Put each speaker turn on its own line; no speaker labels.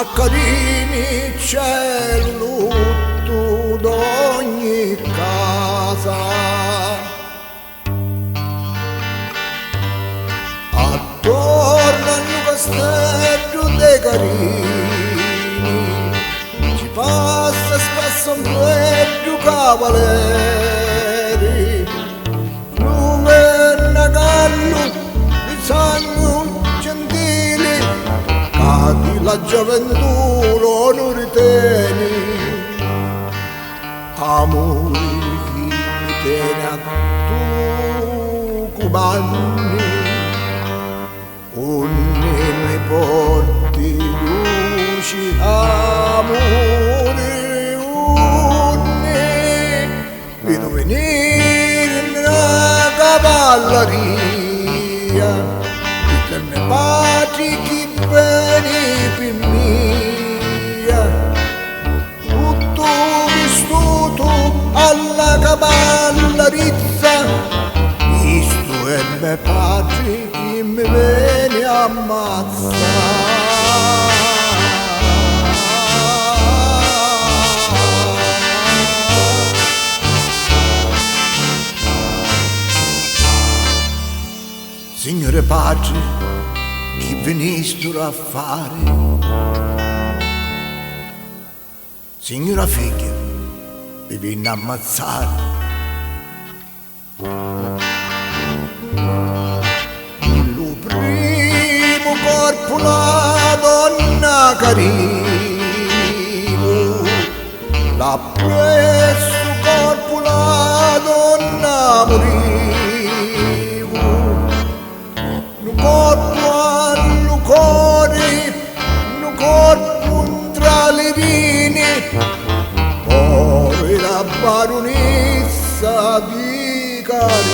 a Carini c'è il lutto d'ogni casa, attorno al castello dei Carini ci passa spesso un duetto cavalieri, Luverna Gallo di sangue gentili, cadi la gioventù non ritieni, amore chi mi tiene a tu comandi, unni mi porti luci, amore unni, vedo venire in una cavalleria, tutte le patrie chi veni per mia, tutto vissuto alla cavallerizza, visto e me patri chi mi viene a ammazzare. Signore Patri, chi venistero a fare? Signora figlia, vi viene a ammazzare. Il primo corpo la donna carino, l'ha preso corpo la donna morivo, un corpo al cuore, un corpo tra le vine, poi la baronessa di Carini.